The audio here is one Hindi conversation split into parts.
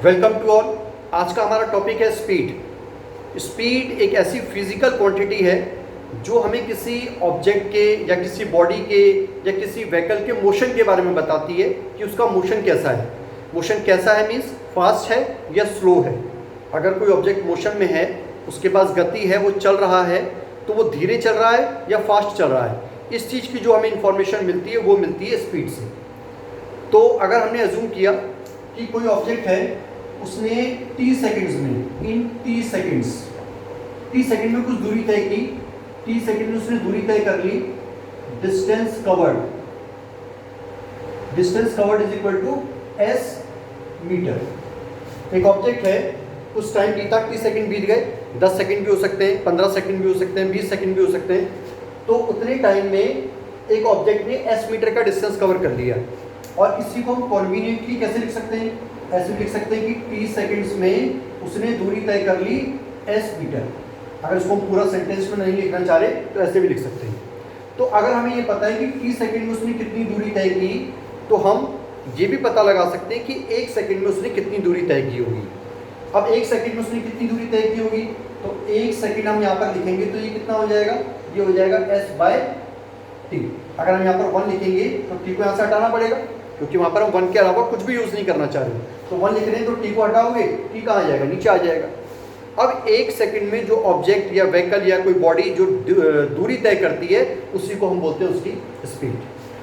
Welcome to all. आज का हमारा टॉपिक है स्पीड। स्पीड एक ऐसी फिजिकल क्वांटिटी है जो हमें किसी ऑब्जेक्ट के या किसी बॉडी के या किसी व्हीकल के मोशन के बारे में बताती है कि उसका मोशन कैसा है। मोशन कैसा है मीन्स फास्ट है या स्लो है। अगर कोई ऑब्जेक्ट मोशन में है, उसके पास गति है, वो चल रहा है, तो वो धीरे चल रहा है या फास्ट चल रहा है। इस चीज़ की जो हमें इंफॉर्मेशन मिलती है वो मिलती है स्पीड से। तो अगर हमने अज्यूम किया कि कोई ऑब्जेक्ट है, उसने t सेकंड्स में इन t सेकंड में कुछ दूरी तय की, t सेकंड में उसने दूरी तय कर ली। Distance covered is equal to s metre. एक ऑब्जेक्ट है, कुछ टाइम बीता, t सेकंड बीत गए, 10 सेकंड भी हो सकते हैं, 15 सेकंड भी हो सकते हैं, 20 सेकंड भी हो सकते हैं। तो उतने टाइम में एक ऑब्जेक्ट ने s मीटर का डिस्टेंस कवर कर लिया। और इसी को हम कॉन्वीनियंटली कैसे लिख सकते हैं? ऐसे लिख सकते हैं कि t सेकंड्स में उसने दूरी तय कर ली s मीटर। अगर इसको हम पूरा सेंटेंस में नहीं लिखना चाह रहे तो ऐसे भी लिख सकते हैं। तो अगर हमें ये पता है कि t सेकंड में उसने कितनी दूरी तय की, तो हम ये भी पता लगा सकते हैं कि 1 सेकंड में उसने कितनी दूरी तय की होगी। अब 1 सेकंड में उसने कितनी दूरी तय की होगी, तो 1 सेकंड हम यहाँ पर लिखेंगे तो ये कितना हो जाएगा? ये हो जाएगा s/t। अगर हम यहाँ पर 1 लिखेंगे तो t को यहाँ से हटाना पड़ेगा, क्योंकि वहाँ पर हम 1 के अलावा कुछ भी यूज़ नहीं करना चाह रहे। तो 1 लिख रहे हैं तो t को हटाओगे, t कहाँ आ जाएगा? नीचे आ जाएगा। अब 1 सेकंड में जो ऑब्जेक्ट या व्हीकल या कोई बॉडी जो दूरी तय करती है, उसी को हम बोलते हैं उसकी स्पीड।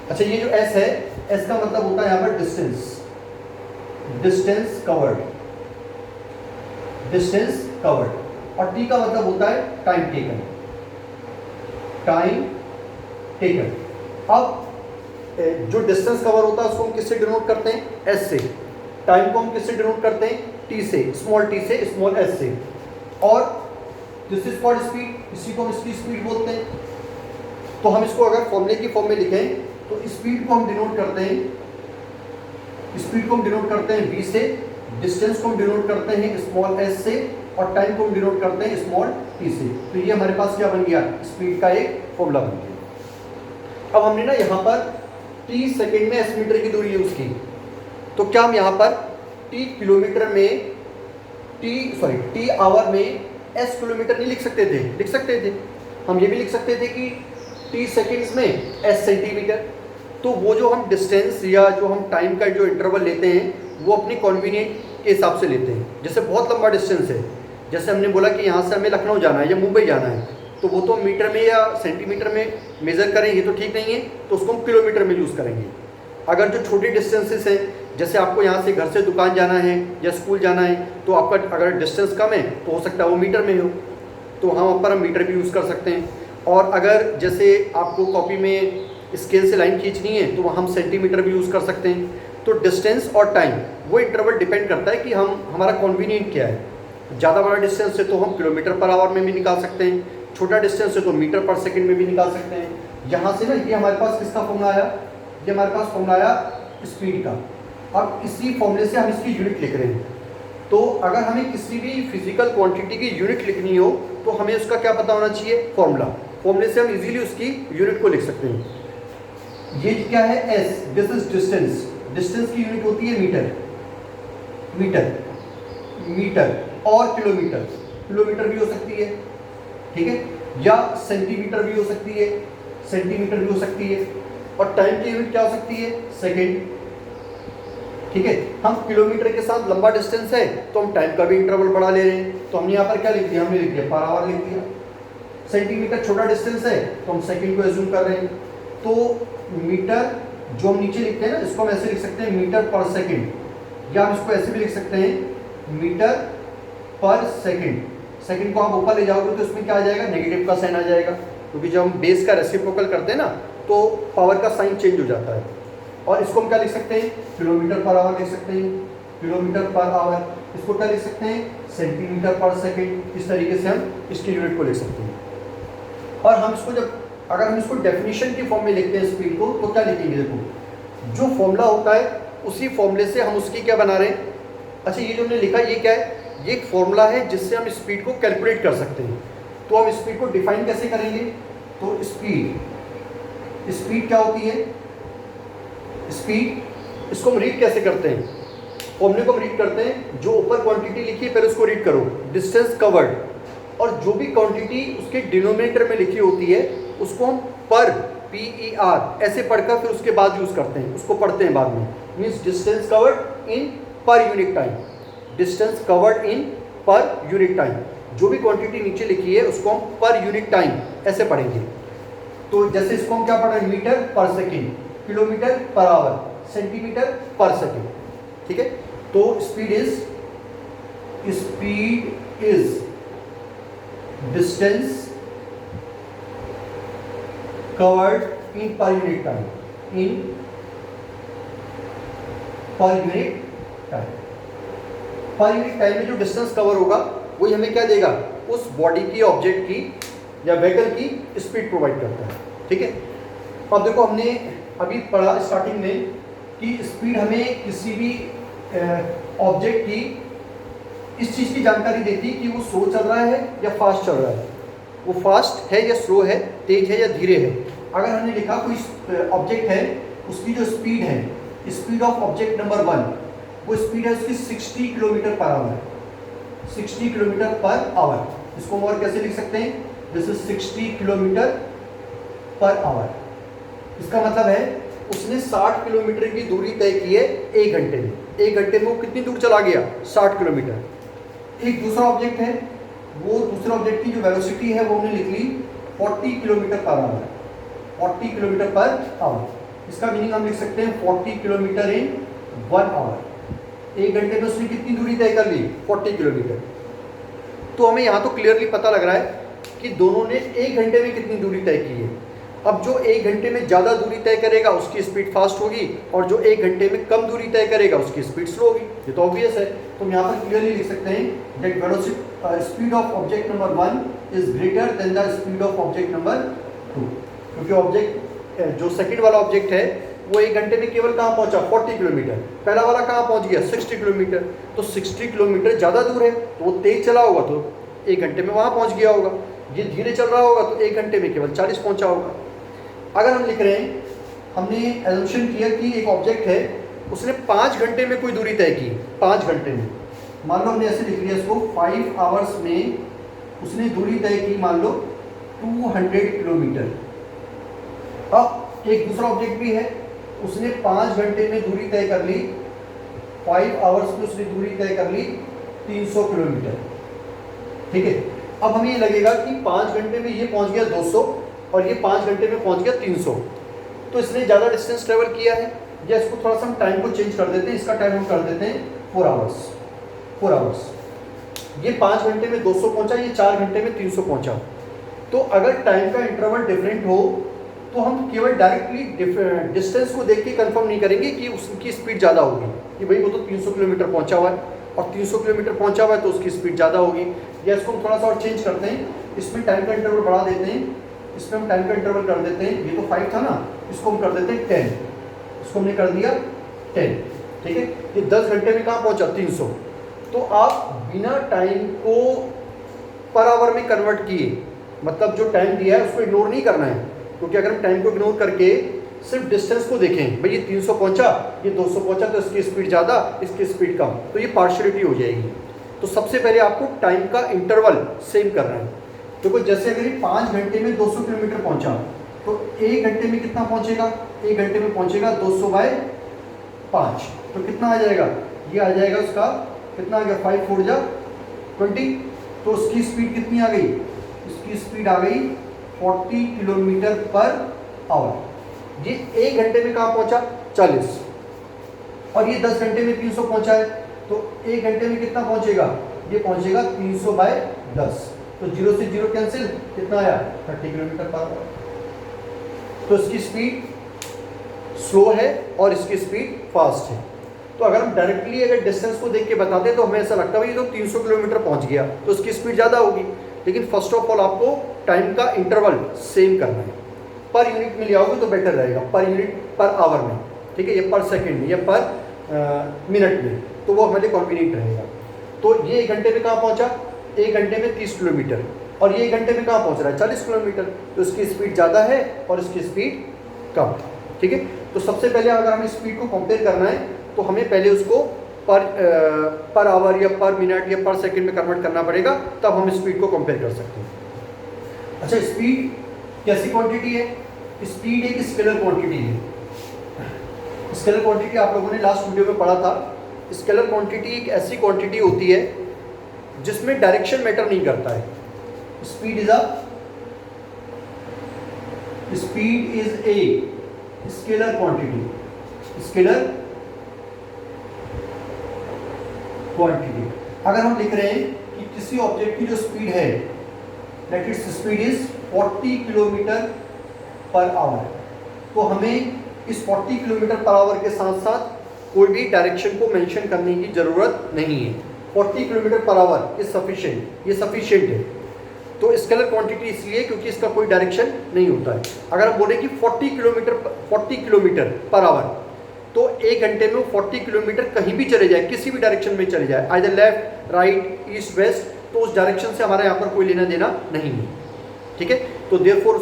अच्छा, ये जो s है, s का मतलब होता है यहाँ पर डिस्टेंस कवर्ड, और t का मतलब होता है टाइम टेकन। अब जो डिस्टेंस कवर होता है उसको हम किससे डिनोट करते हैं? s से। टाइम को हम किससे डिनोट करते हैं? t से, स्मॉल t से, स्मॉल s से। और दिस इज कॉल्ड स्पीड, इसी को हम इसकी स्पीड बोलते हैं। तो हम इसको अगर फॉर्मूले की फॉर्म में लिखें तो स्पीड को हम डिनोट करते हैं v से, डिस्टेंस को हम डिनोट करते हैं स्मॉल s से, और टाइम को हम डिनोट करते हैं स्मॉल t से। तो ये हमारे पास क्या बन गया? स्पीड का एक फॉर्मूला बन गया। अब हमने ना यहाँ पर t सेकंड में s मीटर की दूरी यूज़ की, तो क्या हम यहाँ पर t किलोमीटर में t आवर में s किलोमीटर नहीं लिख सकते थे? लिख सकते थे। हम ये भी लिख सकते थे कि t सेकंड्स में s सेंटीमीटर। तो वो जो हम डिस्टेंस या जो हम टाइम का जो इंटरवल लेते हैं, वो अपनी कॉन्वीनियंट के हिसाब से लेते हैं। जैसे बहुत लंबा डिस्टेंस है, जैसे हमने बोला कि यहाँ से हमें लखनऊ जाना है या मुंबई जाना है, तो वो तो मीटर में या सेंटीमीटर में मेज़र करेंगे तो ठीक नहीं है, तो उसको हम किलोमीटर में यूज़ करेंगे। अगर जो छोटे डिस्टेंसेस हैं, जैसे आपको यहाँ से घर से दुकान जाना है या स्कूल जाना है, तो आपका अगर डिस्टेंस कम है तो हो सकता है वो मीटर में हो, तो वहाँ पर हम मीटर भी यूज़ कर सकते हैं। और अगर जैसे आपको कॉपी में स्केल से लाइन खींचनी है तो वहाँ हम सेंटीमीटर भी यूज़ कर सकते हैं। तो डिस्टेंस और टाइम, वो इंटरवल डिपेंड करता है कि हमारा कॉन्वीनियंट क्या है। ज़्यादा बड़ा डिस्टेंस है तो हम किलोमीटर पर आवर में भी निकाल सकते हैं, छोटा डिस्टेंस है तो मीटर पर सेकंड में भी निकाल सकते हैं। यहाँ से ना ये हमारे पास किसका फॉर्मूला आया? ये हमारे पास फॉर्मूला आया स्पीड का। अब इसी फॉर्मूले से हम इसकी यूनिट लिख रहे हैं। तो अगर हमें किसी भी फिजिकल क्वांटिटी की यूनिट लिखनी हो तो हमें उसका क्या पता होना चाहिए? फॉर्मूले से हम इजीली उसकी यूनिट को लिख सकते हैं। ये क्या है? s, दिस इज डिस्टेंस की यूनिट होती है मीटर और किलोमीटर भी हो सकती है, ठीक है, या सेंटीमीटर भी हो सकती है, और टाइम की यूनिट क्या हो सकती है? सेकंड, ठीक है। हम किलोमीटर के साथ लंबा डिस्टेंस है तो हम टाइम का भी इंटरवल बढ़ा ले रहे हैं, तो हमने यहाँ पर क्या लिख दिया? हमने लिख दिया पर आवर लिख दिया। सेंटीमीटर छोटा डिस्टेंस है तो हम सेकंड को एज्यूम कर रहे हैं। तो मीटर जो हम नीचे लिखते हैं ना, इसको हम ऐसे लिख सकते हैं मीटर पर सेकंड, या हम इसको ऐसे भी लिख सकते हैं मीटर पर सेकंड को आप ऊपर ले जाओगे तो इसमें क्या आ जाएगा? नेगेटिव का साइन आ जाएगा, क्योंकि जब हम बेस का रेसिप्रोकल करते हैं ना तो पावर का साइन चेंज हो जाता है। और इसको हम क्या लिख सकते हैं? किलोमीटर पर आवर लिख सकते हैं, किलोमीटर पर आवर। इसको क्या लिख सकते हैं? सेंटीमीटर पर सेकंड। इस तरीके से हम इसकी यूनिट को लिख सकते हैं। और हम इसको अगर हम इसको डेफिनेशन की फॉर्म में लिखते हैं स्पीड को, तो क्या लिखेंगे? देखो, जो फॉर्मूला होता है उसी फॉर्मूले से हम उसकी क्या बना रहे हैं। अच्छा, ये जो हमने लिखा ये क्या है? ये एक फॉर्मूला है जिससे हम स्पीड को कैलकुलेट कर सकते हैं। तो हम स्पीड को डिफाइन कैसे करेंगे? तो स्पीड क्या होती है? स्पीड, इसको हम रीड कैसे करते हैं? फॉर्मूले को हम रीड करते हैं, जो ऊपर क्वांटिटी लिखी है पहले उसको रीड करो, डिस्टेंस कवर्ड, और जो भी क्वांटिटी उसके डिनोमिनेटर में लिखी होती है उसको हम पर PER ऐसे पढ़कर फिर उसके बाद यूज़ करते हैं, उसको पढ़ते हैं बाद में। Means distance covered in per unit time, distance covered in per unit time, जो भी क्वांटिटी नीचे लिखी है उसको हम पर यूनिट टाइम ऐसे पढ़ेंगे। तो जैसे इसको हम क्या पढ़ रहे हैं, मीटर पर second, kilometre per hour, centimetre पर सेकेंड, ठीक है। तो speed is distance covered in per unit time, in per unit time. Per unit time में जो डिस्टेंस कवर होगा वही हमें क्या देगा, उस बॉडी की, ऑब्जेक्ट की या व्हीकल की स्पीड प्रोवाइड करता है, ठीक है। अब देखो हमने अभी पढ़ा स्टार्टिंग में कि स्पीड हमें किसी भी ऑब्जेक्ट की इस चीज़ की जानकारी देती है कि वो स्लो चल रहा है या फास्ट चल रहा है, वो फास्ट है या स्लो है, तेज है या धीरे है। अगर हमने लिखा कोई ऑब्जेक्ट है, उसकी जो स्पीड है, स्पीड ऑफ ऑब्जेक्ट नंबर 1, वो स्पीड है उसकी 60 kilometre per hour, 60 kilometre per hour. इसको हम और कैसे लिख सकते हैं, this is 60 kilometre per hour. इसका मतलब है उसने 60 किलोमीटर की दूरी तय की है 1 घंटे में। 1 घंटे में वो कितनी दूर चला गया, 60 किलोमीटर। एक दूसरा ऑब्जेक्ट है, वो दूसरे ऑब्जेक्ट की जो वेलोसिटी है वो हमने लिख ली 40 kilometre per hour, 40 kilometre per hour. इसका मीनिंग हम लिख सकते हैं 40 किलोमीटर इन 1 आवर। 1 घंटे में उसने कितनी दूरी तय कर ली, 40 किलोमीटर। तो हमें यहाँ तो क्लियरली पता लग रहा है कि दोनों ने 1 घंटे में कितनी दूरी तय की है। अब जो 1 घंटे में ज़्यादा दूरी तय करेगा उसकी स्पीड फास्ट होगी, और जो 1 घंटे में कम दूरी तय करेगा उसकी स्पीड स्लो होगी। ये तो ऑब्वियस है। तो हम यहाँ पर क्लियरली लिख सकते हैं that velocity speed of object number 1 is greater than the speed of object number 2, क्योंकि ऑब्जेक्ट जो सेकंड वाला ऑब्जेक्ट है वो 1 घंटे में केवल कहाँ पहुँचा, 40 किलोमीटर। पहला वाला कहाँ पहुँच गया, 60 किलोमीटर। तो 60 किलोमीटर ज़्यादा दूर है, तो वो तेज चला होगा तो 1 घंटे में वहाँ पहुँच गया होगा। ये धीरे चल रहा होगा तो 1 घंटे में केवल 40 पहुँचा होगा। अगर हम लिख रहे हैं, हमने एजम्पशन किया कि एक ऑब्जेक्ट है, उसने 5 घंटे में कोई दूरी तय की, 5 घंटे में। मान लो हमने ऐसे लिख लिया इसको, 5 आवर्स में उसने दूरी तय की मान लो 200 किलोमीटर। अब एक दूसरा ऑब्जेक्ट भी है, उसने 5 घंटे में दूरी तय कर ली, 5 आवर्स में उसने दूरी तय कर ली 300 किलोमीटर, ठीक है। अब हमें ये लगेगा कि 5 घंटे में ये पहुंच गया 200 और ये 5 घंटे में पहुंच गया 300, तो इसने ज़्यादा डिस्टेंस ट्रेवल किया है। या इसको थोड़ा सा हम टाइम को चेंज कर देते हैं, इसका टाइम हम कर देते हैं 4 आवर्स। 4 आवर्स, ये 5 घंटे में 200 पहुंचा, ये 4 घंटे में 300 पहुंचा। तो अगर टाइम का इंटरवल डिफरेंट हो तो हम केवल डायरेक्टली डिस्टेंस को देख के कंफर्म नहीं करेंगे कि उसकी स्पीड ज़्यादा होगी, कि भाई वो तो 300 किलोमीटर पहुंचा हुआ है और 300 किलोमीटर पहुंचा हुआ है तो उसकी स्पीड ज़्यादा होगी। या इसको हम थोड़ा सा और चेंज करते हैं, इसमें टाइम का इंटरवल बढ़ा देते हैं, इसमें हम टाइम का इंटरवल कर देते हैं, ये तो 5 था ना, इसको हम कर देते हैं 10, इसको हमने कर दिया 10, ठीक है। ये 10 घंटे में कहाँ पहुंचा, 300। तो आप बिना टाइम को पर आवर में कन्वर्ट किए, मतलब जो टाइम दिया है उसको इग्नोर नहीं करना है, क्योंकि अगर हम टाइम को इग्नोर करके सिर्फ डिस्टेंस को देखें, भाई ये 300 पहुंचा, ये 200 पहुंचा, तो इसकी स्पीड ज़्यादा, इसकी स्पीड कम, तो ये पार्शियलिटी हो जाएगी। तो सबसे पहले आपको टाइम का इंटरवल सेम करना है। देखो जैसे अगर ये 5 घंटे में 200 किलोमीटर पहुंचा, तो 1 घंटे में कितना पहुंचेगा, 1 घंटे में पहुंचेगा 200/5, तो कितना आ जाएगा, ये आ जाएगा उसका कितना आ गया, 5 4 जा 20। तो उसकी स्पीड कितनी आ गई, इसकी स्पीड आ गई 40 किलोमीटर पर आवर। ये 1 घंटे में कहाँ पहुंचा, 40, और ये 10 घंटे में 300 पहुंचा है, तो 1 घंटे में कितना पहुंचेगा, ये पहुंचेगा 300/10। तो 0 से 0 कैंसिल, कितना आया, 30 किलोमीटर पर आवर। तो इसकी स्पीड स्लो है और इसकी स्पीड फास्ट है। तो अगर हम डायरेक्टली अगर डिस्टेंस को देख के बताते हैं तो हमें ऐसा लगता है भाई तो 300 किलोमीटर पहुंच गया तो उसकी स्पीड ज़्यादा होगी। लेकिन फर्स्ट ऑफ ऑल आपको टाइम का इंटरवल सेम करना है, पर यूनिट में ले आओगे तो बेटर रहेगा, पर यूनिट पर आवर में, ठीक है, ये पर सेकेंड में या पर मिनट में, तो वो हमारे कन्वीनियंट रहेगा। तो ये 1 घंटे में कहाँ पहुँचा, 1 घंटे में 30 किलोमीटर, और ये 1 घंटे में कहाँ पहुँच रहा है, 40 किलोमीटर, तो इसकी स्पीड ज़्यादा है और इसकी स्पीड कम, ठीक है। तो सबसे पहले अगर हमें स्पीड को कंपेयर करना है तो हमें पहले उसको पर आवर या पर मिनट या पर सेकंड में कन्वर्ट करना पड़ेगा, तब हम स्पीड को कंपेयर कर सकते हैं। अच्छा, स्पीड कैसी क्वांटिटी है? स्पीड एक स्केलर क्वांटिटी है। स्केलर क्वांटिटी आप लोगों ने लास्ट वीडियो में पढ़ा था। स्केलर क्वांटिटी एक ऐसी क्वांटिटी होती है जिसमें डायरेक्शन मैटर नहीं करता है। Speed is a scalar quantity. Scalar quantity अगर हम लिख रहे हैं कि किसी ऑब्जेक्ट की जो स्पीड है that its speed is 40 kilometre per hour, तो हमें इस 40 किलोमीटर पर आवर के साथ साथ कोई भी डायरेक्शन को मेंशन करने की ज़रूरत नहीं है। 40 kilometre per hour is sufficient, ये सफिशिएंट है। तो स्केलर क्वांटिटी इसलिए क्योंकि इसका कोई डायरेक्शन नहीं होता है। अगर हम बोले कि 40 किलोमीटर पर आवर, तो एक घंटे में 40 किलोमीटर कहीं भी चले जाए, किसी भी डायरेक्शन में चले जाए, either left, right, east, west, तो उस डायरेक्शन से हमारा यहाँ पर कोई लेना देना नहीं है। ठीक है, तो देयरफॉर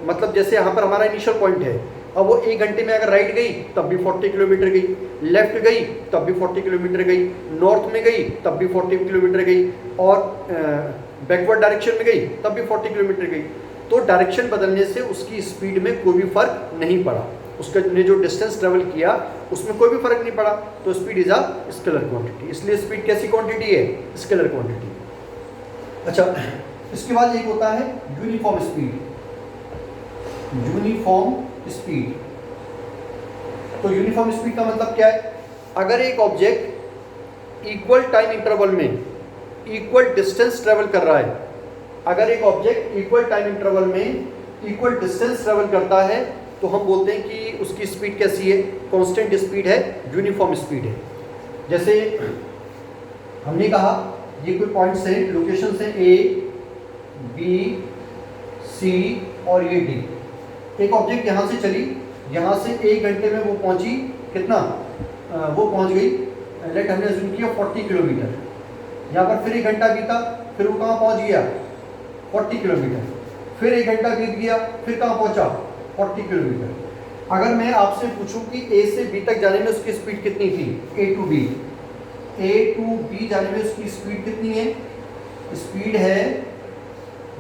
मतलब जैसे यहाँ पर हमारा इनिशियल पॉइंट है, अब वो एक घंटे में अगर राइट गई तब भी 40 किलोमीटर गई, लेफ्ट गई तब भी 40 किलोमीटर गई, नॉर्थ में गई तब भी 40 किलोमीटर गई, और बैकवर्ड डायरेक्शन में गई तब भी 40 किलोमीटर गई। तो डायरेक्शन बदलने से उसकी स्पीड में कोई भी फर्क नहीं पड़ा, उसका ने जो डिस्टेंस ट्रेवल किया उसमें कोई भी फर्क नहीं पड़ा। तो speed is a scalar quantity. इसलिए स्पीड कैसी क्वांटिटी है? Scalar quantity. अच्छा, इसके बाद एक होता है यूनिफॉर्म स्पीड। यूनिफॉर्म स्पीड, तो यूनिफॉर्म स्पीड का मतलब क्या है? अगर एक ऑब्जेक्ट इक्वल टाइम इंटरवल में इक्वल डिस्टेंस ट्रेवल कर रहा है, अगर एक ऑब्जेक्ट इक्वल टाइम इंटरवल में इक्वल डिस्टेंस ट्रेवल करता है, तो हम बोलते हैं कि उसकी स्पीड कैसी है? कांस्टेंट स्पीड है, यूनिफॉर्म स्पीड है। जैसे हमने कहा ये कोई पॉइंट्स हैं, लोकेशंस हैं ए, बी, सी और ये डी। एक ऑब्जेक्ट यहाँ से चली, यहाँ से एक घंटे में वो पहुँची कितना? वो पहुँच गई, लेट हमने अज्यूम किया 40 किलोमीटर। यहाँ पर फिर एक घंटा बीता, फिर वो कहाँ पहुँच गया? 40 किलोमीटर। फिर एक घंटा बीत गया, फिर कहाँ पहुँचा? 40 किलोमीटर। अगर मैं आपसे पूछूं कि ए से बी तक जाने में उसकी स्पीड कितनी थी? ए टू बी जाने में उसकी स्पीड कितनी है? स्पीड है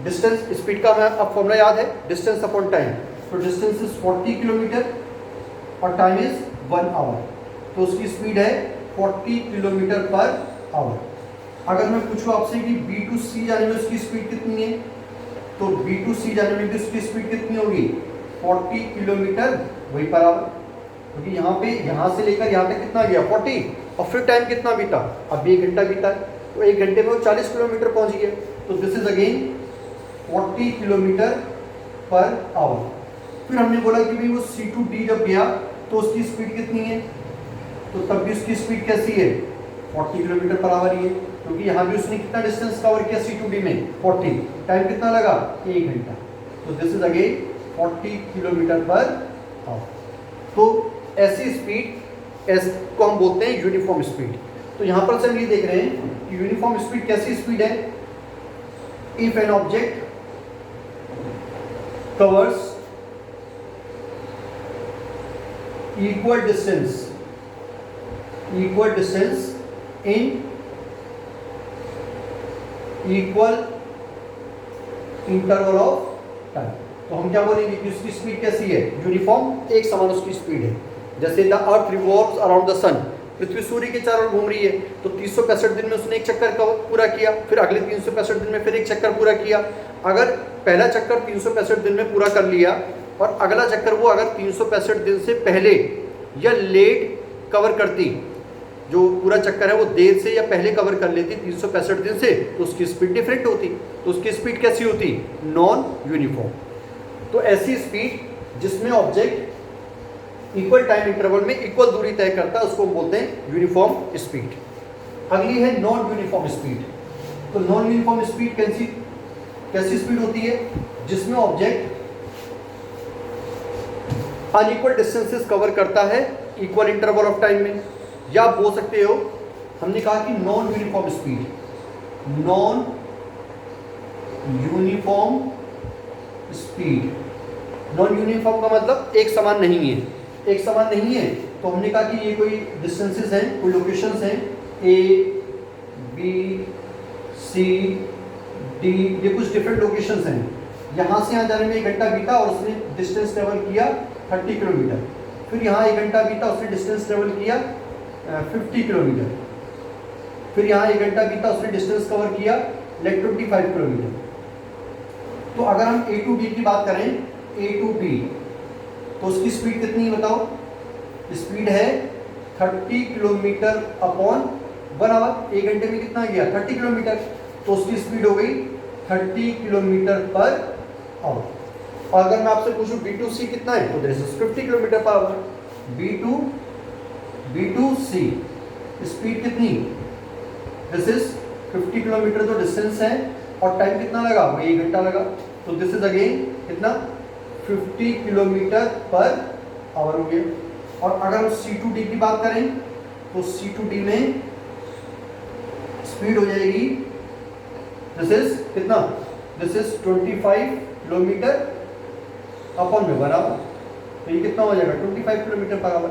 डिस्टेंस, स्पीड का हमें अब फॉर्मूला याद है, डिस्टेंस अपॉन टाइम। तो डिस्टेंस इज 40 किलोमीटर और टाइम इज 1 आवर, तो उसकी स्पीड है 40 किलोमीटर पर आवर। अगर मैं पूछूं आपसे कि बी टू सी जाने में उसकी स्पीड कितनी है, तो बी टू सी जाने में भी उसकी स्पीड कितनी होगी? 40 किलोमीटर वही पर आवर, क्योंकि यहाँ पे यहाँ से लेकर यहाँ तक कितना गया? 40, और फिर टाइम कितना बीता? अब 1 घंटा बीता है, तो 1 घंटे में वो 40 किलोमीटर पहुँच गया। तो this is again 40 kilometre per hour. फिर हमने बोला कि भाई वो सी टू डी जब गया तो उसकी स्पीड कितनी है? तो तब भी उसकी स्पीड कैसी है? 40 किलोमीटर पर आवर ही है, क्योंकि यहाँ भी उसने कितना डिस्टेंस कवर किया सी टू डी में? 40। टाइम कितना लगा? 1 घंटा। तो this is again 40 kilometre per hour. तो ऐसी स्पीड को हम बोलते हैं यूनिफॉर्म स्पीड। तो यहाँ पर से हम ये देख रहे हैं कि यूनिफॉर्म स्पीड कैसी स्पीड है? If an object covers equal distance in equal interval of time, तो हम क्या बोलेंगे कि उसकी स्पीड कैसी है? यूनिफॉर्म, एक समान उसकी स्पीड है। जैसे the earth revolves around the sun, पृथ्वी सूर्य के चारों ओर घूम रही है, तो 365 दिन में उसने एक चक्कर पूरा किया, फिर अगले 365 दिन में फिर एक चक्कर पूरा किया। अगर पहला चक्कर 365 दिन में पूरा कर लिया और अगला चक्कर वो अगर 365 दिन से पहले या लेट कवर करती, जो पूरा चक्कर है वो देर से या पहले कवर कर लेती 365 दिन से, तो उसकी स्पीड डिफरेंट होती। तो उसकी स्पीड कैसी होती? Non uniform. तो ऐसी स्पीड जिसमें ऑब्जेक्ट इक्वल टाइम इंटरवल में इक्वल दूरी तय करता है उसको बोलते हैं यूनिफॉर्म स्पीड। अगली है नॉन यूनिफॉर्म स्पीड। तो नॉन यूनिफॉर्म स्पीड कैसी स्पीड होती है? जिसमें ऑब्जेक्ट अनइक्वल डिस्टेंसेस कवर करता है इक्वल इंटरवल ऑफ टाइम में, या आप बोल सकते हो, हमने कहा कि non uniform speed. Non uniform speed, non uniform का मतलब एक समान नहीं है। एक समान नहीं है तो हमने कहा कि ये कोई डिस्टेंसेस हैं, कोई लोकेशंस हैं, ए बी सी डी, ये कुछ डिफरेंट लोकेशंस हैं। यहाँ से यहाँ जाने में 1 घंटा बीता और उसने डिस्टेंस ट्रेवल किया 30 किलोमीटर। फिर यहाँ 1 घंटा बीता, उसने डिस्टेंस ट्रेवल किया 50 किलोमीटर। फिर यहाँ 1 घंटा बीता, उसने डिस्टेंस कवर किया 25 किलोमीटर। तो अगर हम ए टू बी की बात करें, ए टू बी, तो उसकी स्पीड कितनी है बताओ? स्पीड है 30 किलोमीटर अपॉन 1 आवर। 1 घंटे में कितना गया? 30 किलोमीटर। तो उसकी स्पीड हो गई 30 किलोमीटर पर आवर। और अगर मैं आपसे पूछूं B2C कितना है, तो this is 50 kilometre per hour. B2C speed कितनी? दिस इज 50 किलोमीटर जो डिस्टेंस है, और टाइम कितना लगा? वो 1 घंटा लगा। तो दिस इज अगेन कितना? 50 किलोमीटर पर आवर हो गया। और अगर हम C2D की बात करें, तो C2D में स्पीड हो जाएगी, दिस इज कितना? दिस इज 25 किलोमीटर अपॉन में 1 आवर। तो ये कितना हो जाएगा? 25 किलोमीटर पर आवर।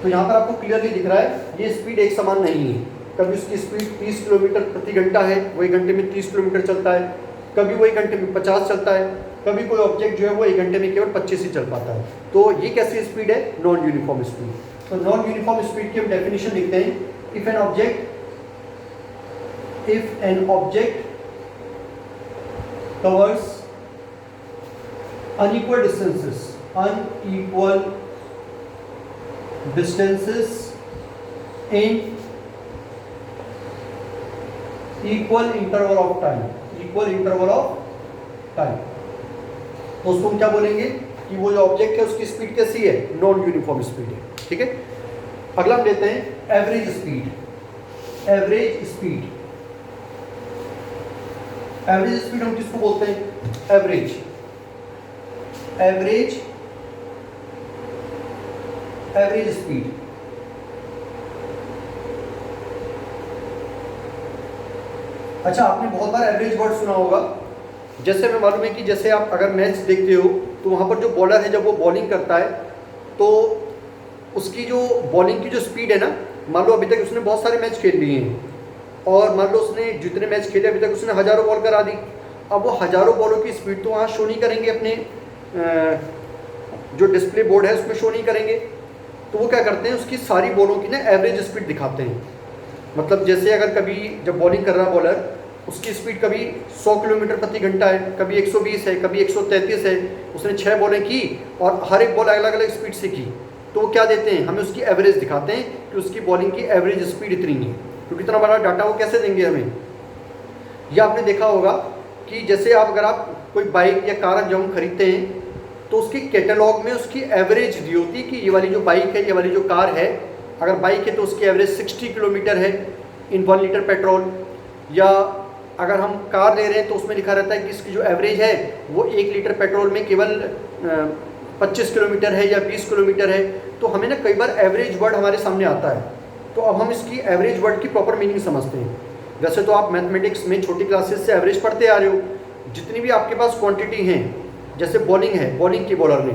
तो यहाँ पर आपको क्लियरली दिख रहा है ये स्पीड एक समान नहीं है। कभी उसकी स्पीड 30 किलोमीटर प्रति घंटा है, वो 1 घंटे में 30 किलोमीटर चलता है, कभी वो 1 घंटे में 50 चलता है, कभी कोई ऑब्जेक्ट जो है वो 1 घंटे में केवल 25 ही चल पाता है। तो ये कैसी स्पीड है? Non uniform speed. तो नॉन यूनिफॉर्म स्पीड की हम डेफिनेशन लिखते हैं, if an object covers unequal distances in equal interval of time, तो उसको हम क्या बोलेंगे कि वो जो ऑब्जेक्ट है उसकी स्पीड कैसी है? नॉन यूनिफॉर्म स्पीड है। ठीक है, अगला हम लेते हैं एवरेज स्पीड। एवरेज स्पीड हम किसको बोलते हैं? Average speed. अच्छा, आपने बहुत बार एवरेज वर्ड सुना होगा। जैसे हमें मालूम है कि जैसे आप अगर मैच देखते हो तो वहाँ पर जो बॉलर है जब वो बॉलिंग करता है तो उसकी जो बॉलिंग की जो स्पीड है ना, मान लो अभी तक उसने बहुत सारे मैच खेल लिए हैं और मान लो उसने जितने मैच खेले अभी तक उसने हज़ारों बॉल करा दी। अब वो हज़ारों बॉलों की स्पीड तो वहाँ शो नहीं करेंगे, अपने जो डिस्प्ले बोर्ड है उसमें शो नहीं करेंगे। तो वो क्या करते हैं, उसकी सारी बॉलों की ना एवरेज स्पीड दिखाते हैं। मतलब जैसे अगर कभी जब बॉलिंग कर रहा है बॉलर, उसकी स्पीड कभी 100 किलोमीटर प्रति घंटा है, कभी 120 है, कभी 133 है, उसने 6 बॉलें की और हर एक बॉल अलग अलग स्पीड से की, तो वो क्या देते हैं, हमें उसकी एवरेज दिखाते हैं कि उसकी बॉलिंग की एवरेज स्पीड इतनी है। क्योंकि इतना बड़ा डाटा वो कैसे देंगे हमें? या आपने देखा होगा कि जैसे अगर आप कोई बाइक या कार जब हम खरीदते हैं तो उसकी कैटलॉग में उसकी एवरेज दी होती है कि ये वाली जो बाइक है, ये वाली जो कार है, अगर बाइक है तो उसकी एवरेज 60 किलोमीटर है इन 1 लीटर पेट्रोल। या अगर हम कार ले रहे हैं तो उसमें लिखा रहता है कि इसकी जो एवरेज है वो 1 लीटर पेट्रोल में केवल 25 किलोमीटर है या 20 किलोमीटर है। तो हमें ना कई बार एवरेज वर्ड हमारे सामने आता है, तो अब हम इसकी एवरेज वर्ड की प्रॉपर मीनिंग समझते हैं। वैसे तो आप मैथमेटिक्स में छोटी क्लासेस से एवरेज पढ़ते आ रहे हो, जितनी भी आपके पास क्वांटिटी हैं, जैसे बॉलिंग है, बॉलिंग की बॉलर ने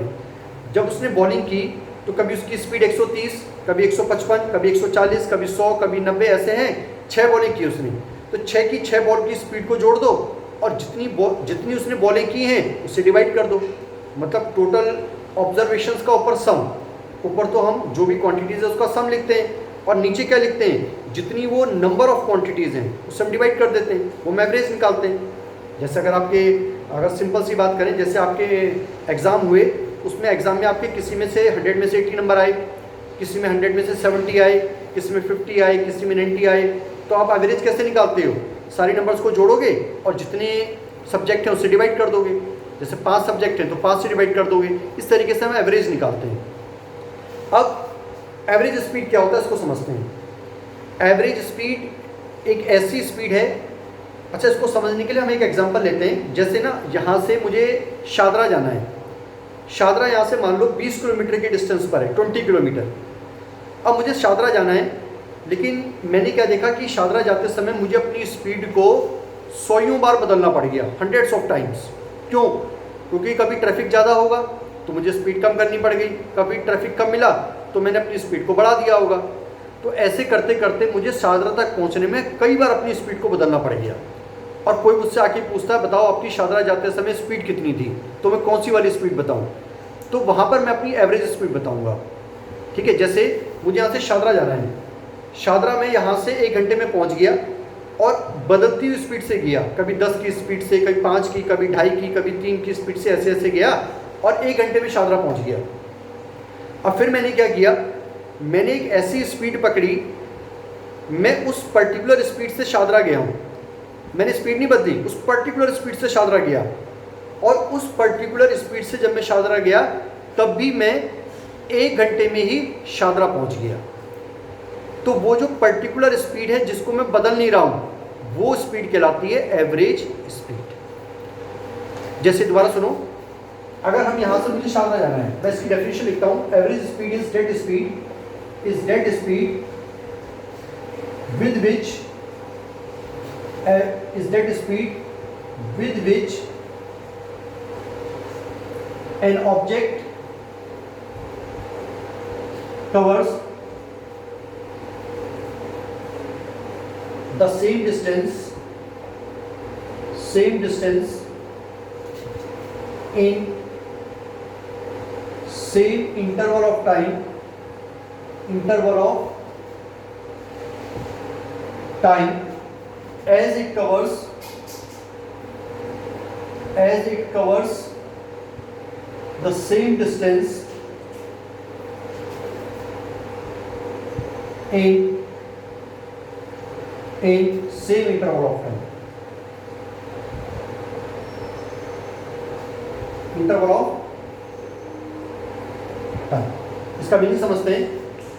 जब उसने बॉलिंग की तो कभी उसकी स्पीड 130, कभी 155, कभी 140, कभी 100, कभी 90 ऐसे हैं। 6 बॉलें की उसने, तो 6 की 6 बॉल की स्पीड को जोड़ दो और जितनी उसने बॉलें की हैं उससे डिवाइड कर दो। मतलब टोटल ऑब्जर्वेशंस का ऊपर सम, ऊपर तो हम जो भी क्वांटिटीज़ है उसका सम लिखते हैं और नीचे क्या लिखते हैं, जितनी वो नंबर ऑफ क्वांटिटीज़ हैं उससे हम डिवाइड कर देते हैं, वो हम एवरेज निकालते हैं। जैसे अगर सिंपल सी बात करें, जैसे आपके एग्ज़ाम हुए, उसमें एग्ज़ाम में आपके किसी में से 100 में से 80 नंबर आए, किसी में 100 में से 70 आए, किसी में 50 आए, किसी में 90 आए, तो आप एवरेज कैसे निकालते हो? सारी नंबर्स को जोड़ोगे और जितने सब्जेक्ट हैं उससे डिवाइड कर दोगे। जैसे 5 सब्जेक्ट हैं तो 5 से डिवाइड कर दोगे। इस तरीके से हम एवरेज निकालते हैं। अब एवरेज स्पीड क्या होता है इसको समझते हैं। एवरेज स्पीड एक ऐसी स्पीड है, अच्छा इसको समझने के लिए हम एक एग्जांपल लेते हैं। जैसे ना यहाँ से मुझे शादरा जाना है, शादरा यहाँ से मान लो 20 किलोमीटर के डिस्टेंस पर है, 20 किलोमीटर। अब मुझे शादरा जाना है, लेकिन मैंने क्या देखा कि शादरा जाते समय मुझे अपनी स्पीड को 100 बार बदलना पड़ गया, हंड्रेड्स ऑफ टाइम्स। क्यों? क्योंकि कभी ट्रैफिक ज़्यादा होगा, तो मुझे स्पीड कम करनी पड़ गई, कभी ट्रैफिक कम मिला तो मैंने अपनी स्पीड को बढ़ा दिया होगा। तो ऐसे करते करते मुझे शाहदरा तक पहुंचने में कई बार अपनी स्पीड को बदलना पड़ गया। और कोई मुझसे आके पूछता है बताओ आपकी शाहदरा जाते समय स्पीड कितनी थी, तो मैं कौन सी वाली स्पीड बताऊं, तो वहाँ पर मैं अपनी एवरेज स्पीड बताऊंगा। ठीक है, जैसे मुझे यहाँ से शाहदरा जाना है, शाहदरा में यहाँ से 1 घंटे में पहुँच गया और बदलती हुई स्पीड से गया, कभी 10 की स्पीड से, कभी 5 की, कभी 2.5 की, कभी 3 की स्पीड से, ऐसे ऐसे गया और 1 घंटे में शाहदरा पहुँच गया। अब फिर मैंने क्या किया, मैंने एक ऐसी स्पीड पकड़ी, मैं उस पर्टिकुलर स्पीड से शाहदरा गया हूँ, मैंने स्पीड नहीं बदली, उस पर्टिकुलर स्पीड से शाहदरा गया। और उस पर्टिकुलर स्पीड से जब मैं शाहदरा गया तब भी मैं 1 घंटे में ही शाहदरा पहुँच गया। तो वो जो पर्टिकुलर स्पीड है जिसको मैं बदल नहीं रहा हूँ, वो स्पीड कहलाती है एवरेज स्पीड। जैसे दोबारा सुनो, अगर हम यहाँ से मुझे शाहदरा जाना है, मैं इसकी डेफिनेशन लिखता हूँ, average speed is dead speed with which is that speed with which an object covers the same distance in same interval of time as it covers the same distance in same interval of time। इसका मीनिंग समझते हैं।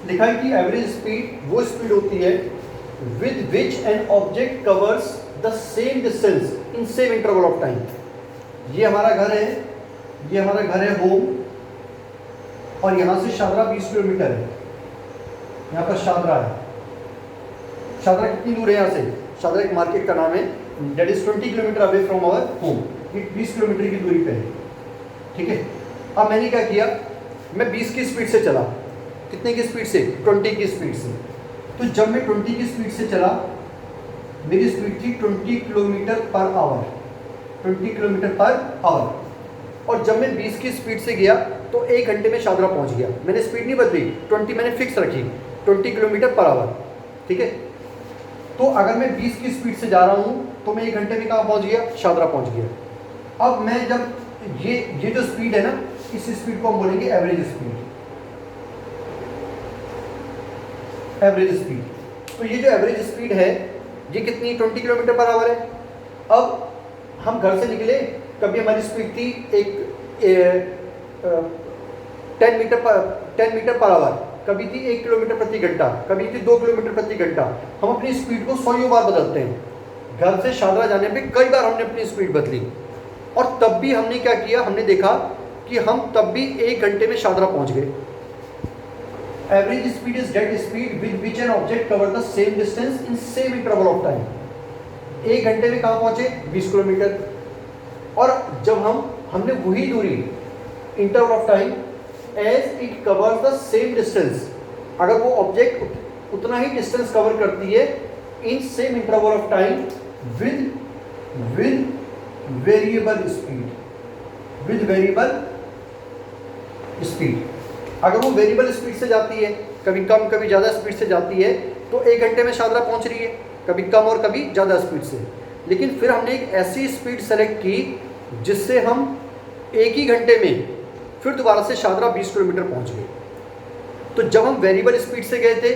लिखा है कि एवरेज स्पीड वो स्पीड होती है with which an object covers the same distance in same interval of time। ये हमारा घर है होम, और यहाँ से शाहदरा 20 किलोमीटर है, यहाँ पर शाहदरा है। शाहदरा कितनी दूर है यहाँ से, शाहदरा एक मार्केट का नाम है, that is 20 kilometre away from our home, ये 20 किलोमीटर की दूरी पे है। ठीक है, अब मैंने क्या किया, मैं 20 की स्पीड से चला, कितने की स्पीड से, 20 की स्पीड से। तो जब मैं 20 की स्पीड से चला, मेरी स्पीड थी 20 kilometre per hour, 20 kilometre per hour. और जब मैं 20 की स्पीड से गया तो 1 घंटे में शाहदरा पहुंच गया। मैंने स्पीड नहीं बदली, 20 मैंने फिक्स रखी, 20 किलोमीटर पर आवर। ठीक है, तो अगर मैं 20 की स्पीड से जा रहा हूँ तो मैं 1 घंटे में कहाँ पहुँच गया, शाहदरा पहुँच गया। अब मैं जब ये जो स्पीड है ना, इस स्पीड को हम बोलेंगे एवरेज स्पीड। तो ये जो एवरेज स्पीड है ये कितनी, 20 किलोमीटर पर आवर है। अब हम घर से निकले, कभी हमारी स्पीड थी 10 मीटर पर आवर, कभी थी 1 किलोमीटर प्रति घंटा, कभी थी 2 किलोमीटर प्रति घंटा। हम अपनी स्पीड को 100 बार बदलते हैं। घर से शाहदरा जाने पे कई बार हमने अपनी स्पीड बदली, और तब भी हमने क्या किया, हमने देखा कि हम तब भी 1 घंटे में शाहदरा पहुंच गए। Average speed is that speed with which an object covers the same distance in same interval of time। 1 घंटे में कहाँ पहुँचे, 20 किलोमीटर। और जब हमने वही दूरी interval of time as it covers the same distance, अगर वो ऑब्जेक्ट उतना ही डिस्टेंस कवर करती है in same interval of time with variable speed, अगर वो वेरिएबल स्पीड से जाती है, कभी कम कभी ज़्यादा स्पीड से जाती है, तो 1 घंटे में शाहदरा पहुंच रही है, कभी कम और कभी ज़्यादा स्पीड से। लेकिन फिर हमने एक ऐसी स्पीड सेलेक्ट की जिससे हम 1 ही घंटे में फिर दोबारा से शाहदरा 20 किलोमीटर पहुंच गए। तो जब हम वेरिएबल स्पीड से गए थे,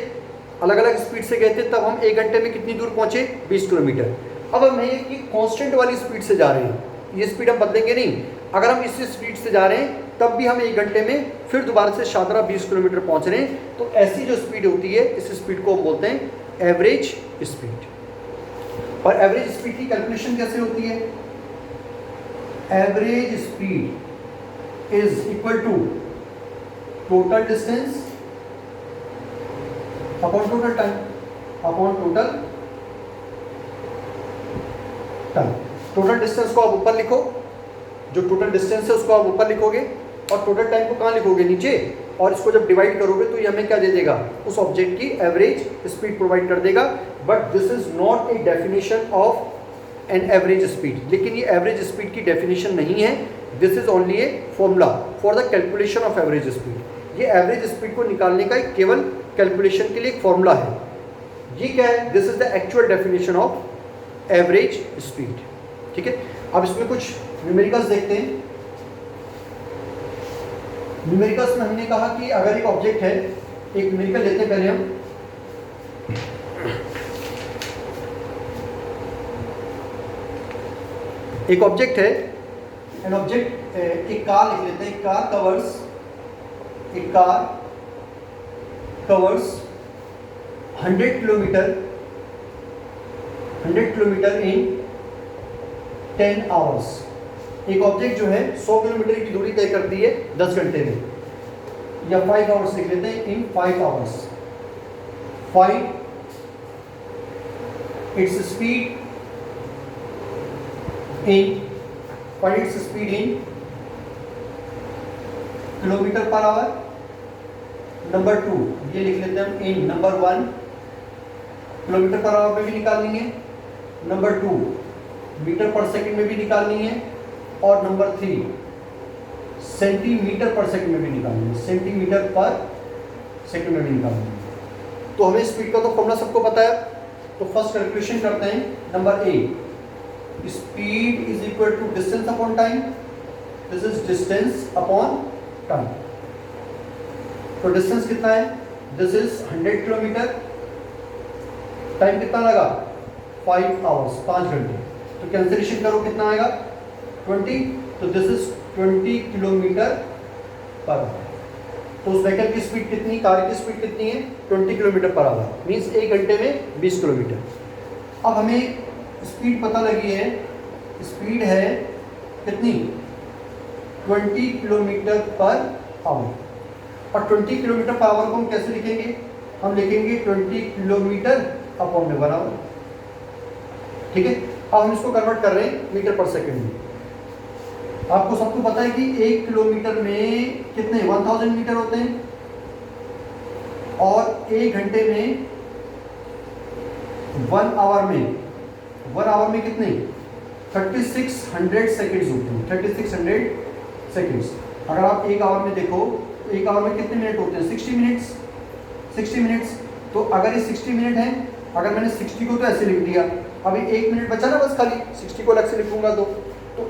अलग अलग स्पीड से गए थे, तब हम 1 घंटे में कितनी दूर पहुँचे, 20 किलोमीटर। अब हम एक कॉन्स्टेंट वाली स्पीड से जा रहे हैं, ये स्पीड हम बदलेंगे नहीं। अगर हम इस स्पीड से जा रहे हैं तब भी हम 1 घंटे में फिर दोबारा से शाहदरा 20 किलोमीटर पहुंच रहे हैं। तो ऐसी जो स्पीड होती है, इस स्पीड को हम बोलते हैं एवरेज स्पीड। और एवरेज स्पीड की कैलकुलेशन कैसे होती है, average speed is equal to total distance upon total time upon total time. Total distance को आप ऊपर लिखो, जो टोटल डिस्टेंस है उसको आप ऊपर लिखोगे, और टोटल टाइम को कहाँ लिखोगे, नीचे, और इसको जब डिवाइड करोगे तो ये हमें क्या दे देगा, उस ऑब्जेक्ट की एवरेज स्पीड प्रोवाइड कर देगा। But this is not a definition of an average speed, लेकिन ये एवरेज स्पीड की डेफिनेशन नहीं है। This is only a formula for the calculation of average speed. ये एवरेज स्पीड को निकालने का एक केवल कैलकुलेशन के लिए एक फॉर्मूला है। ये क्या है, this is the actual definition of average speed. ठीक है, अब इसमें कुछ न्यूमेरिकल्स देखते हैं। न्यूमेरिकल्स में हमने कहा कि अगर एक ऑब्जेक्ट है, एक न्यूमेरिकल लेते हैं पहले हम, एक ऑब्जेक्ट है, एन ऑब्जेक्ट, एक कार लिख लेते हैं, एक कार कवर्स 100 किलोमीटर इन 10 आवर्स। एक ऑब्जेक्ट जो है 100 किलोमीटर की दूरी तय करती है 10 घंटे में, या 5 आवर्स लिख लेते हैं, इन 5 hours. Find its speed in kilometre per hour. Number 2 ये लिख लेते हैं हम, इन नंबर 1 किलोमीटर पर आवर में भी निकालनी है, नंबर 2 मीटर पर सेकंड में भी निकालनी है, और नंबर 3 सेंटीमीटर पर सेकंड में भी निकालनी है, सेंटीमीटर पर सेकंड में भी निकालनी है। तो हमें स्पीड का तो फॉर्मूला सबको पता है। तो फर्स्ट कैलकुलेशन करते हैं। Number A, speed is equal to distance upon time. This is distance upon time. तो डिस्टेंस कितना है, दिस इज 100 किलोमीटर, टाइम कितना लगा 5 आवर्स, 5 घंटे। तो कैंसिलेशन करो, कितना आएगा 20। तो this is 20 kilometre per hour. तो उस व्हीकल की स्पीड कितनी, कार की स्पीड कितनी है 20 किलोमीटर पर आवर, मीन्स 1 घंटे में 20 किलोमीटर। अब हमें स्पीड पता लगी है, स्पीड है कितनी 20 किलोमीटर पर आवर। और 20 किलोमीटर पर आवर को हम कैसे लिखेंगे, हम लिखेंगे 20 किलोमीटर अपॉन में 1 आवर। ठीक है, अब हम इसको कन्वर्ट कर रहे हैं मीटर पर सेकंड में। आपको सबको पता है कि 1 किलोमीटर में कितने 1000 मीटर होते हैं, और 1 घंटे में 1 आवर में कितने 3600 सेकेंड्स होते हैं, 3600 सेकेंड्स। अगर आप 1 आवर में देखो तो 1 आवर में कितने मिनट होते हैं 60 मिनट्स। तो अगर ये 60 मिनट है, अगर मैंने 60 को तो ऐसे लिख दिया, अभी 1 मिनट बचा ना बस, खाली 60 को अलग से लिखूंगा तो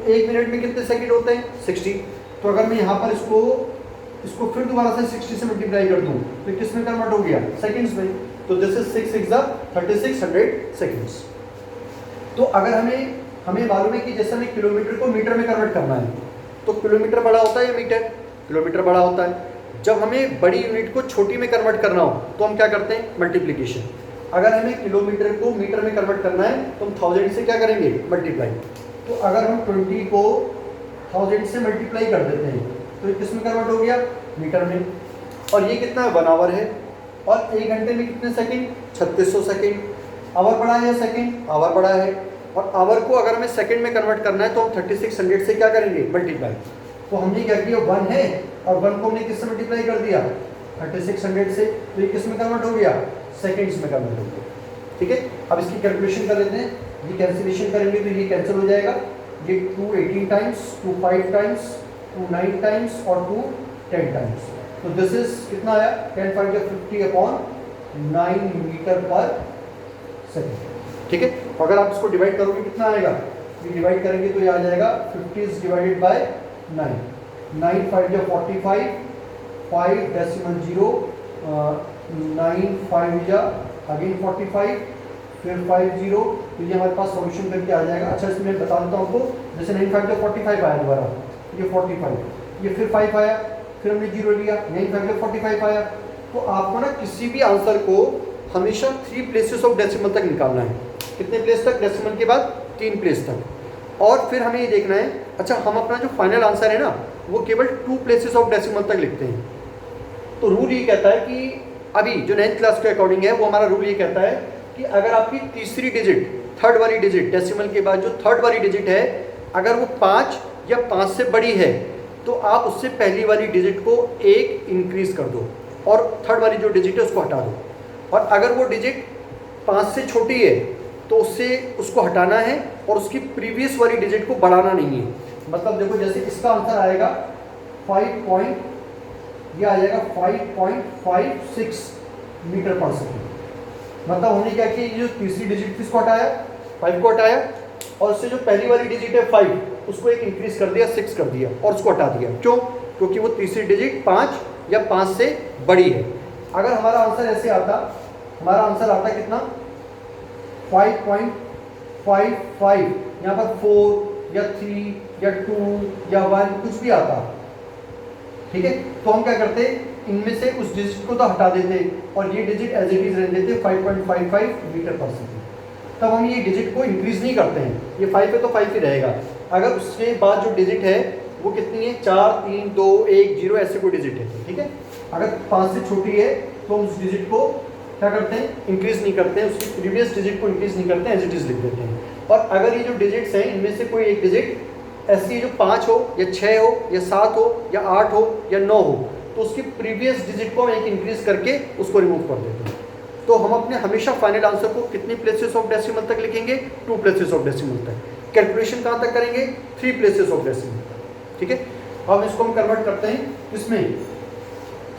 1 मिनट में कितने सेकंड होते हैं 60। तो अगर मैं यहाँ पर इसको फिर दोबारा से 60 से मल्टीप्लाई कर दूँ तो किस में कन्वर्ट हो गया, सेकंड्स में। तो दिस इज 6 6 3600 सेकंड्स। तो अगर हमें मालूम है कि जैसे हमें किलोमीटर को मीटर में कन्वर्ट करना है, तो किलोमीटर बड़ा होता है या मीटर, किलोमीटर बड़ा होता है। जब हमें बड़ी यूनिट को छोटी में कन्वर्ट करना हो तो हम क्या करते हैं, मल्टीप्लिकेशन। अगर हमें किलोमीटर को मीटर में कन्वर्ट करना है तो हम 1000 से क्या करेंगे, मल्टीप्लाई। तो अगर हम 20 को 1000 से मल्टीप्लाई कर देते हैं तो ये किस में कन्वर्ट हो गया, मीटर में। और ये कितना है 1 आवर है, और 1 घंटे में कितने सेकंड 3600 सेकंड। आवर बड़ा है या सेकंड, आवर बड़ा है। और आवर को अगर हमें सेकंड में कन्वर्ट करना है तो हम 3600 से क्या करेंगे, मल्टीप्लाई। तो हमने क्या किया 1 है, और 1 को हमने किससे मल्टीप्लाई कर दिया 3600 से, तो ये किस में कन्वर्ट हो गया, सेकंड्स में कन्वर्ट हो गया। ठीक है, अब इसकी कैलकुलेशन कर लेते हैं। ये कैंसिलेशन करेंगे तो ये कैंसिल हो जाएगा, ये 2 18 टाइम्स, 2 5 टाइम्स, 2 9 टाइम्स और 2 10 टाइम्स। तो दिस इज कितना आया 10 5 50 अपॉन 9 मीटर पर सेकेंड। ठीक है, अगर आप इसको डिवाइड करोगे कितना आएगा, ये डिवाइड करेंगे तो ये आ जाएगा 50 डिवाइडेड बाय 9, 9 5 या 45, 5 डेसिमल 0, 9 5 या अगेन 45, फिर 5 0। तो ये हमारे पास सॉल्यूशन करके आ जाएगा। अच्छा, इसमें बता देता हूँ आपको, जैसे 9 5 या 45 आया दोबारा, ये 45, ये फिर 5 आया, फिर हमने 0 लिया, 9 5 या 45 आया। तो आपको ना किसी भी आंसर को हमेशा 3 प्लेसेस ऑफ डेसिमल तक निकालना है। कितने प्लेस तक, डेसिमल के बाद 3 प्लेस तक। और फिर हमें ये देखना है, अच्छा हम अपना जो फाइनल आंसर है ना वो केवल 2 प्लेसेस ऑफ डेसिमल तक लिखते हैं। तो रूल ये कहता है कि अभी जो 9th क्लास के अकॉर्डिंग है वो हमारा रूल ये कहता है कि अगर आपकी तीसरी डिजिट, थर्ड वाली डिजिट, डेसिमल के बाद जो थर्ड वाली डिजिट है, अगर वो 5 या 5 से बड़ी है तो आप उससे पहली वाली डिजिट को एक इंक्रीज कर दो और थर्ड वाली जो डिजिट है उसको हटा दो। और अगर वो डिजिट 5 से छोटी है तो उससे उसको हटाना है और उसकी प्रीवियस वाली डिजिट को बढ़ाना नहीं है। मतलब देखो जैसे इसका आंसर आएगा 5 ये आ जाएगा 5.56 मीटर पर सेकेंड। मतलब हमने क्या किया, जो तीसरी डिजिट किसको हटाया, 5 को हटाया और उससे जो पहली वाली डिजिट है 5 उसको एक इंक्रीज कर दिया, 6 कर दिया और उसको हटा दिया। क्यों? क्योंकि वो तीसरी डिजिट 5 या 5 से बड़ी है। अगर हमारा आंसर ऐसे आता, हमारा आंसर आता कितना 5.55, यहाँ पर 4 या 3 या 2 या 1 कुछ भी आता, ठीक है, तो हम क्या करते, इनमें से उस डिजिट को तो हटा देते और ये डिजिट एज इट इज रहने देते 5.55 मीटर पर सेकेंड। तब हम ये डिजिट को इंक्रीज नहीं करते हैं, ये 5 है तो 5 ही रहेगा। अगर उसके बाद जो डिजिट है वो कितनी है, 4 3 2 1 0 ऐसे कोई डिजिट है, ठीक है। अगर 5 से छोटी है तो हम उस डिजिट को क्या करते हैं, इंक्रीज नहीं करते हैं, उसकी प्रीवियस डिजिट को इंक्रीज नहीं करते हैं, एज इट इज लिख देते हैं। और अगर ये जो डिजिट्स हैं इनमें से कोई एक डिजिट ऐसी है जो 5 हो या 6 हो या 7 हो या 8 हो या 9 हो, तो उसकी प्रीवियस डिजिट को हम एक इंक्रीज करके उसको रिमूव कर देते हैं। तो हम अपने हमेशा फाइनल आंसर को कितने प्लेसेस ऑफ डेसिमल तक लिखेंगे, 2 प्लेसेस ऑफ डेसिमल तक। कैलकुलेशन कहाँ तक करेंगे, 3 प्लेसेस ऑफ डेसिमल तक, ठीक है। अब इसको हम कन्वर्ट करते हैं इसमें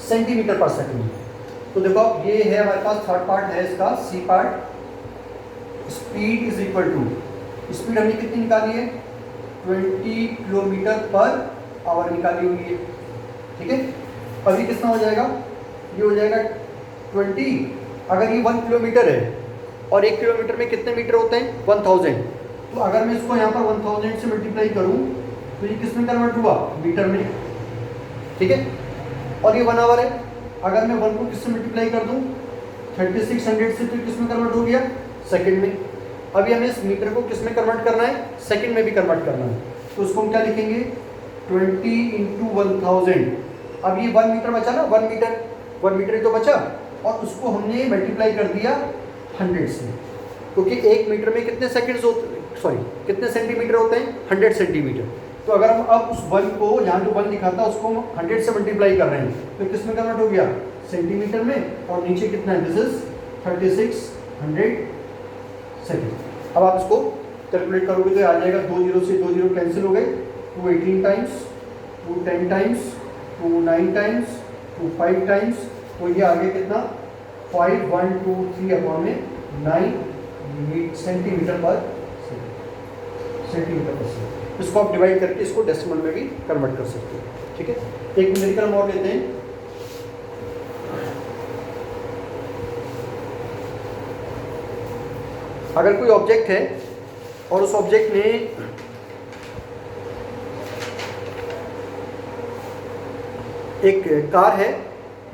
सेंटीमीटर पर सेकंड। तो देखो ये है हमारे पास थर्ड पार्ट है इसका, C part. Speed is equal to, speed हमने कितनी निकाली है, 20 किलोमीटर पर आवर निकाली हुई है, ठीक है। अभी कितना हो जाएगा, ये हो जाएगा 20। अगर ये 1 किलोमीटर है और 1 किलोमीटर में कितने मीटर होते हैं, 1000। तो अगर मैं इसको यहाँ पर 1000 से मल्टीप्लाई करूँ तो ये किस में कन्वर्ट हुआ, मीटर में, ठीक है। और ये 1 आवर है, अगर मैं 1 को किससे मल्टीप्लाई कर दूँ 3600 से, तो किस में कन्वर्ट हो गया, सेकंड में। अभी हमें इस मीटर को किस में कन्वर्ट करना है, सेकंड में भी कन्वर्ट करना है। तो उसको हम क्या लिखेंगे, 20 × 1000। अब ये 1 मीटर बचा ना, 1 मीटर ही तो बचा, और उसको हमने मल्टीप्लाई कर दिया 100 से, क्योंकि 1 मीटर में कितने सेकंड्स होते, सॉरी कितने सेंटीमीटर होते हैं, 100 सेंटीमीटर। तो अगर हम अब उस 1 को, यहाँ जो 1 लिखा था उसको हम 100 से मल्टीप्लाई कर रहे हैं, तो किस में कन्वर्ट हो गया, सेंटीमीटर में। और नीचे कितना है, दिस इज 3600 सेकेंड। अब आप इसको कैलकुलेट करोगे तो आ जाएगा, 2 0 से 2 0 कैंसिल हो गए, 2 18 टाइम्स, 2 10 टाइम्स, 2 9 टाइम्स, 2 5 टाइम्स, तो ये आगे कितना 5 1 2 3 अपॉन में 9 सेंटीमीटर पर सेकेंड। इसको आप डिवाइड करके इसको डेसिमल में भी कन्वर्ट कर सकते हो, ठीक है। एक न्यूमेरिकल हम और लेते हैं। अगर कोई ऑब्जेक्ट है और उस ऑब्जेक्ट में एक कार है,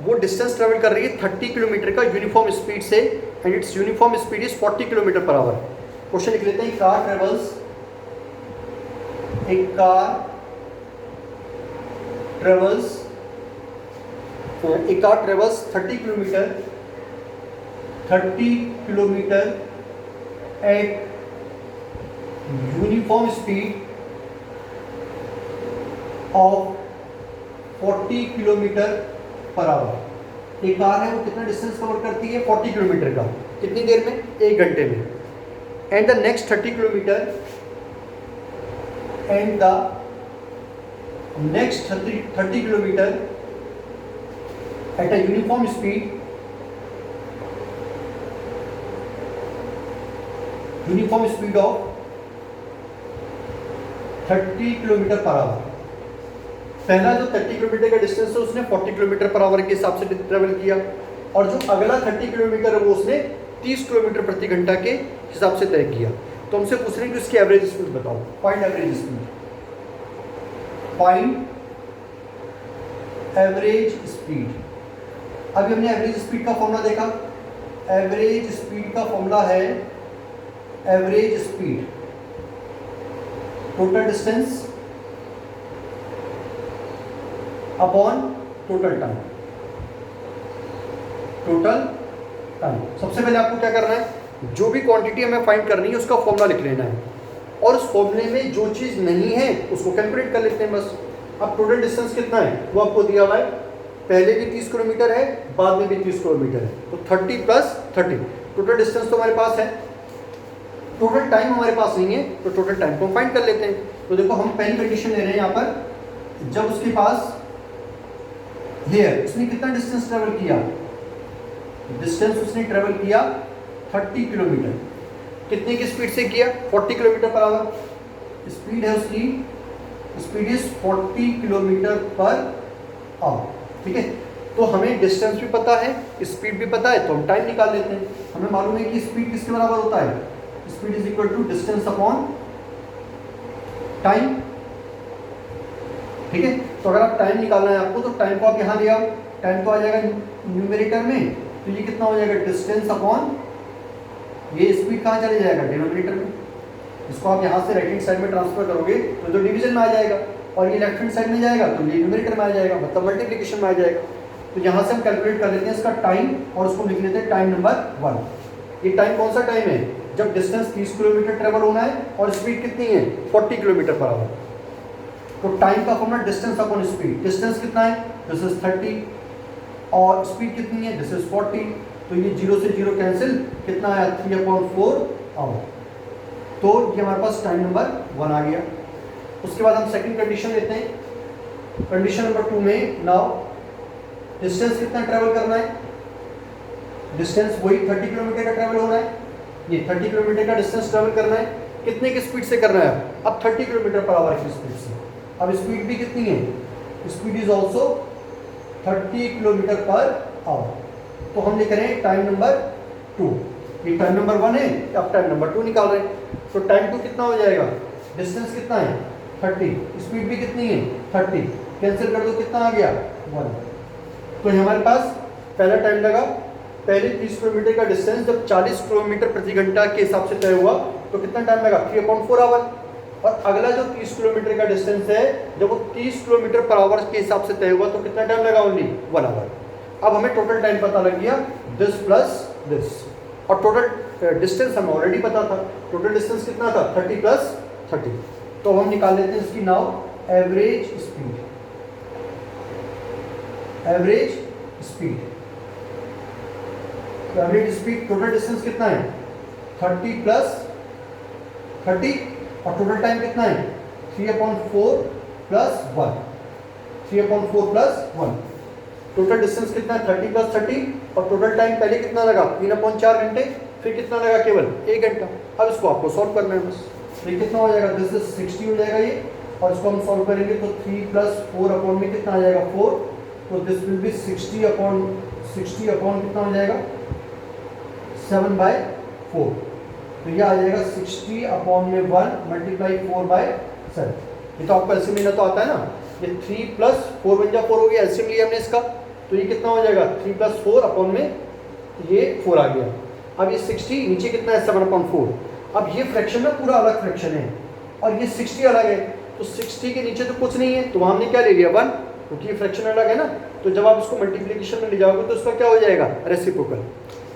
वो डिस्टेंस ट्रेवल कर रही है 30 किलोमीटर का यूनिफॉर्म स्पीड से, and it's uniform speed is 40 kilometre per hour. Question लिख लेते हैं, car travels 30 kilometre eight uniform speed of 40 kilometre per hour. एक कार है वो कितना डिस्टेंस कवर करती है, 40 किलोमीटर का, कितनी देर में, 1 घंटे में। And the next 30 kilometre and the next 30 kilometre at a uniform speed, of 30 kilometre per hour. पहला जो 30 किलोमीटर का डिस्टेंस है उसने 40 किलोमीटर पर आवर के हिसाब से ट्रेवल किया, और जो अगला 30 किलोमीटर है वो उसने 30 किलोमीटर प्रति घंटा के हिसाब से तय किया। तो हमसे पूछ रहे हैं कि उसकी एवरेज स्पीड बताओ, find average speed. Find average speed. अभी हमने एवरेज स्पीड का फॉर्मूला देखा। एवरेज स्पीड का फॉर्मूला है average speed total distance upon total time. सबसे पहले आपको क्या करना है, जो भी क्वांटिटी हमें फाइंड करनी है उसका फॉर्मूला लिख लेना है, और उस फॉर्मूले में जो चीज़ नहीं है उसको कैलकुलेट कर लेते हैं बस। अब टोटल डिस्टेंस कितना है वो आपको दिया हुआ है, पहले भी 30 किलोमीटर है, बाद में भी 30 किलोमीटर है, तो 30 + 30 टोटल डिस्टेंस तो हमारे पास है। टोटल टाइम हमारे पास नहीं है, तो टोटल टाइम को फाइंड कर लेते हैं। तो देखो हम पहली कंडीशन ले रहे हैं यहाँ पर, जब उसके पास हेयर उसने कितना डिस्टेंस ट्रेवल किया, डिस्टेंस उसने ट्रेवल किया 30 किलोमीटर, कितने की स्पीड से किया 40 किलोमीटर पर आवर, स्पीड है उसकी, speed is 40 kilometre per hour, ठीक है। तो हमें डिस्टेंस भी पता है, स्पीड भी पता है, तो हम टाइम निकाल लेते हैं। हमें मालूम है कि स्पीड किसके बराबर होता है, speed is equal to distance upon time, ठीक है। तो अगर आप टाइम निकालना है आपको, तो टाइम को आप यहाँ ले आओ, टाइम तो आ जाएगा न्यूमेरेटर में, तो ये कितना हो जाएगा डिस्टेंस अपॉन, ये स्पीड कहाँ चले जाएगा डिनोमिनेटर में, इसको आप यहाँ से राइट हैंड साइड में ट्रांसफर करोगे तो डिवीजन में आ जाएगा, और ये लेफ्ट हैंड साइड में जाएगा तो ये न्यूमेरेटर में आ जाएगा, मतलब मल्टीप्लिकेशन में आ जाएगा। तो यहाँ से हम कैलकुलेट कर लेते हैं इसका टाइम, और उसको लिख लेते हैं टाइम नंबर 1। ये टाइम कौन सा टाइम है, जब डिस्टेंस 30 किलोमीटर ट्रेवल होना है और स्पीड कितनी है 40 किलोमीटर पर आवर। तो टाइम का formula distance upon speed, distance कितना है दिस इज 30 और स्पीड कितनी है दिस इज 40, तो ये 0 से 0 कैंसिल, कितना आया 3/4 आवर। तो ये हमारे पास टाइम नंबर 1 आ गया। उसके बाद हम सेकंड कंडीशन लेते हैं। कंडीशन नंबर 2 में नाउ डिस्टेंस कितना ट्रेवल करना है, डिस्टेंस वही 30 किलोमीटर का ट्रेवल हो रहा है, ये 30 किलोमीटर का डिस्टेंस ट्रेवल करना है, कितने की स्पीड से करना है, अब 30 किलोमीटर पर आवर की स्पीड से। अब स्पीड भी कितनी है, speed is also 30 kilometre per hour. तो हम लिख रहे हैं टाइम नंबर 2, ये टाइम नंबर 1 है, अब टाइम नंबर 2 निकाल रहे हैं। तो टाइम 2 कितना हो जाएगा, डिस्टेंस कितना है 30, स्पीड भी कितनी है 30, कैंसिल कर दो कितना आ गया 1। तो हमारे पास पहला टाइम लगा, पहले 30 किलोमीटर का डिस्टेंस जब 40 किलोमीटर प्रति घंटा के हिसाब से तय हुआ तो कितना टाइम लगा 3/4 आवर। और अगला जो 30 किलोमीटर का डिस्टेंस है जब वो 30 किलोमीटर पर आवर के हिसाब से तय हुआ तो कितना टाइम लगा ओनली 1 आवर। अब हमें टोटल टाइम पता लग गया दिस प्लस दिस, और टोटल डिस्टेंस हमें ऑलरेडी पता था, टोटल डिस्टेंस कितना था 30 + 30। तो हम निकाल लेते हैं इसकी now average speed, average speed, average speed total distance कितना है 30 + 30 और टोटल टाइम कितना है 3/4 + 1, 3/4 + 1। टोटल डिस्टेंस कितना है 30 + 30 और टोटल टाइम पहले कितना लगा 3/4 घंटे, फिर कितना लगा केवल 1 घंटा। अब इसको आपको सॉल्व करना है बस, तो ये कितना हो जाएगा दिस इज 60 हो जाएगा ये, और इसको हम सॉल्व करेंगे तो 3 + 4 अपॉन में कितना आ जाएगा 4, तो दिस विल बी 60 अपॉन कितना हो जाएगा 7/4, तो ये आ जाएगा 60 अपॉन में 1 × 4/7। ये तो आपको एलसीएम लेना तो आता है ना, ये 3 + 4 बन जा 4 हो गया, एलसीएम लिया हमने इसका, तो ये कितना हो जाएगा 3 + 4 अपॉन में ये 4 आ गया। अब ये 60 नीचे कितना है 7/4। अब ये फ्रैक्शन ना पूरा अलग फ्रैक्शन है और ये 60 अलग है, तो 60 के नीचे तो कुछ नहीं है, तो हमने क्या ले लिया 1, क्योंकि ये फ्रैक्शन अलग है ना। तो जब आप इसको मल्टीप्लिकेशन में ले जाओगे तो इसका क्या हो जाएगा रेसिप्रोकल,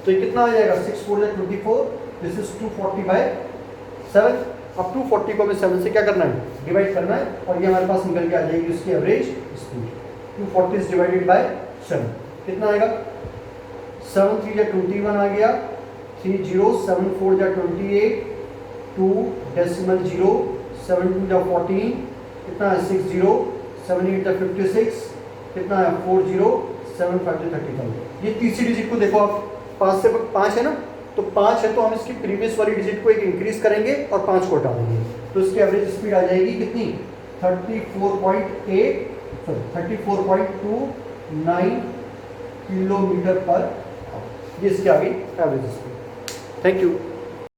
तो ये कितना आ जाएगा 6 × 4 = 24, दिस इज 240/7। अब 240 को हमें 7 से क्या करना है डिवाइड करना है, और ये हमारे पास निकल के आ जाएगी उसकी एवरेज स्पीड। 240 / 7 कितना आएगा 7 × 3 = 21 आ गया, 3 0 7 4 = 28, 2.0 7 2 = 14, कितना है 6 0 7 8 = 56, कितना है 4 0 7 5 = 35। ये तीसरी डिजिट को देखो आप, 5 से 5 है ना, तो 5 है तो हम इसकी प्रीवियस वाली डिजिट को एक इंक्रीज करेंगे और 5 को हटा देंगे, तो इसकी एवरेज स्पीड आ जाएगी कितनी 34.29 किलोमीटर पर आवर। ये इसकी आ गई एवरेज स्पीड। Thank you.